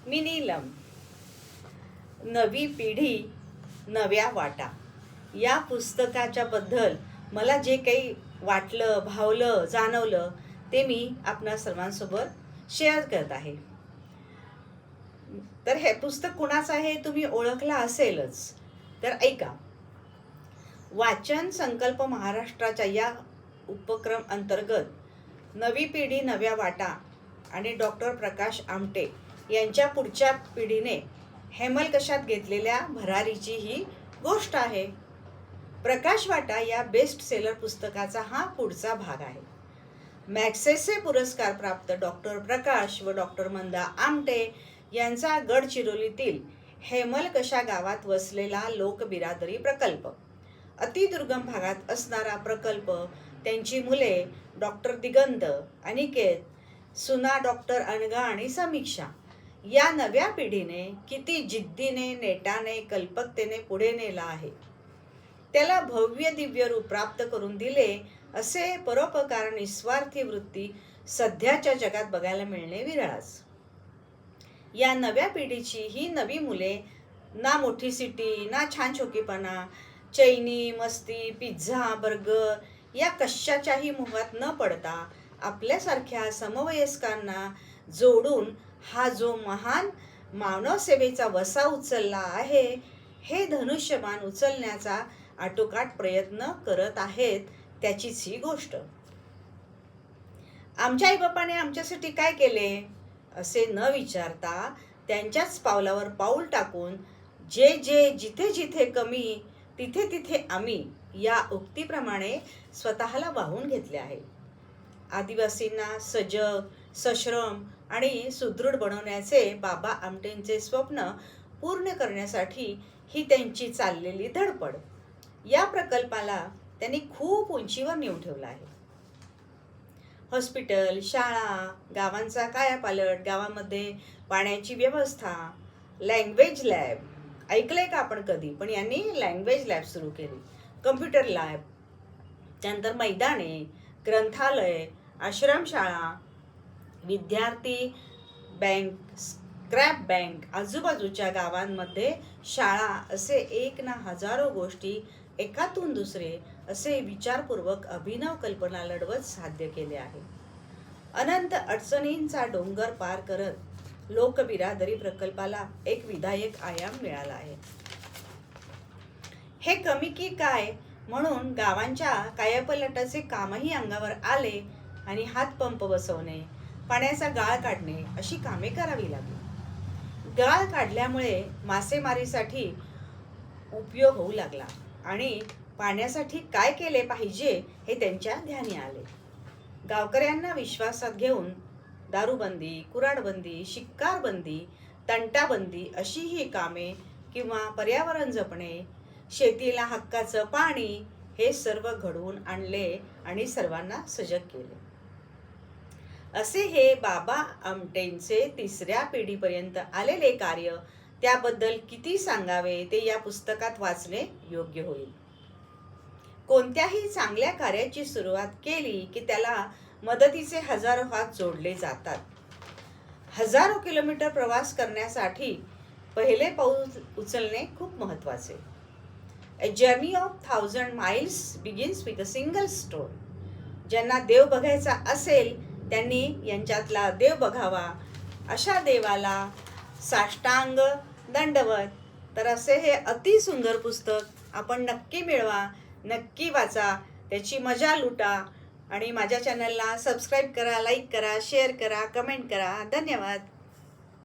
मी नीलम. नवी पिढी नव्या वाटा या पुस्तकाच्या बद्दल मला जे काही वाटलं, भावलं, जाणवलं ते मी आपणा सर्वांसोबत शेअर करत आहे. तर हे पुस्तक कुणाचं आहे तुम्ही ओळखला असेलच, तर ऐका. वाचन संकल्प महाराष्ट्राच्या या उपक्रम अंतर्गत नवी पिढी नव्या वाटा आणि डॉक्टर प्रकाश आमटे यांच्या पुढच्या पिढीने हेमलकशात घेतलेल्या भरारीची ही गोष्ट आहे. प्रकाश वाटा या बेस्ट सेलर पुस्तकाचा हा पुढचा भाग आहे. मॅग्सेसे पुरस्कार प्राप्त डॉक्टर प्रकाश व डॉक्टर मंदा आमटे यांचा गडचिरोलीतील हेमलकशा गावात वसलेला लोकबिरादरी प्रकल्प, अतिदुर्गम भागात असणारा प्रकल्प, त्यांची मुले डॉक्टर दिगंत, अनिकेत, सुना डॉक्टर अनघा आणि समीक्षा या नव्या पिढीने किती जिद्दीने, नेटाने, कल्पकतेने पुढे नेला आहे. त्याला भव्य दिव्य रूप प्राप्त करून दिले असे परोपकार निस्वार्थी वृत्ती सध्याच्या जगात बघायला मिळणे विरळच. या नव्या पिढीची ही नवी मुले ना मोठी सिटी, ना छान शोकीपणा, चैनी, मस्ती, पिझ्झा, बर्गर या कशाच्याही मोहात न पडता आपल्यासारख्या समवयस्कांना जोडून हा जो महान मानवसेवेचा वसा उचलला आहे, हे धनुष्यबाण उचलण्याचा आटोकाट प्रयत्न करत आहेत, त्याचीच ही गोष्ट. आमच्या आईबापाने आमच्यासाठी काय केले असे न विचारता त्यांच्याच पावलावर पाऊल टाकून जे जे जिथे जिथे कमी तिथे तिथे आम्ही या उक्तीप्रमाणे स्वतःला वाहून घेतले आहे. आदिवासींना सजग, सश्रम आणि सुदृढ बनवण्याचे बाबा आमटेंचे स्वप्न पूर्ण करण्यासाठी ही त्यांची चाललेली धडपड. या प्रकल्पाला त्यांनी खूप उंचीवर नेऊन ठेवला आहे. हॉस्पिटल, शाळा, गावांचा कायापालट, गावामध्ये पाण्याची व्यवस्था, लँग्वेज लॅब, ऐकलंय का आपण कधी, पण यांनी लँग्वेज लॅब सुरू केली, कम्प्युटर लॅब, त्यानंतर मैदाने, ग्रंथालय, आश्रमशाळा, विद्यार्थी बँक, स्क्रॅप बँक, आजूबाजूच्या गावांमध्ये शाळा, असे एक ना हजारो गोष्टी एकातून दुसरे असे विचारपूर्वक अभिनव कल्पना लढवत साध्य केले आहे. अनंत अडचणींचा डोंगर पार करत लोकबिरादरी प्रकल्पाला एक विधायक आयाम मिळाला आहे. हे कमी की काय म्हणून गावांच्या कायापलटाचे कामही अंगावर आले आणि हातपंप बसवणे, पाण्याचा गाळ काढणे अशी कामे करावी लागली. गाळ काढल्यामुळे मासेमारीसाठी उपयोग होऊ लागला आणि पाण्यासाठी काय केले पाहिजे हे त्यांच्या ध्यानी आले. गावकऱ्यांना विश्वासात घेऊन दारूबंदी, कुऱ्हाडबंदी, शिक्कारबंदी, तंटाबंदी अशी ही कामे किंवा पर्यावरण जपणे, शेतीला हक्काचं पाणी हे सर्व घडवून आणले आणि सर्वांना सजग केले. असे हे बाबा आमटेंचे तिसऱ्या पिढीपर्यंत आलेले कार्य, त्याबद्दल किती सांगावे ते या पुस्तकात वाचणे योग्य होईल. कोणत्याही चांगल्या कार्याची सुरुवात केली की त्याला मदतीचे हजारो हात जोडले जातात. हजारो किलोमीटर प्रवास करण्यासाठी पहिले पाऊल उचलणे खूप महत्त्वाचे. A journey of 1000 miles begins with a single stone. ज्यांना देव बघायचा असेल त्यांनी यांच्यातला देव बघावा. अशा देवाला साष्टांग दंडवत. तर असे हे अति सुंदर पुस्तक आपण नक्की मिळवा, नक्की वाचा, त्याची मजा लुटा आणि माझ्या चॅनलला सबस्क्राईब करा, लाईक करा, शेअर करा, कमेंट करा. धन्यवाद.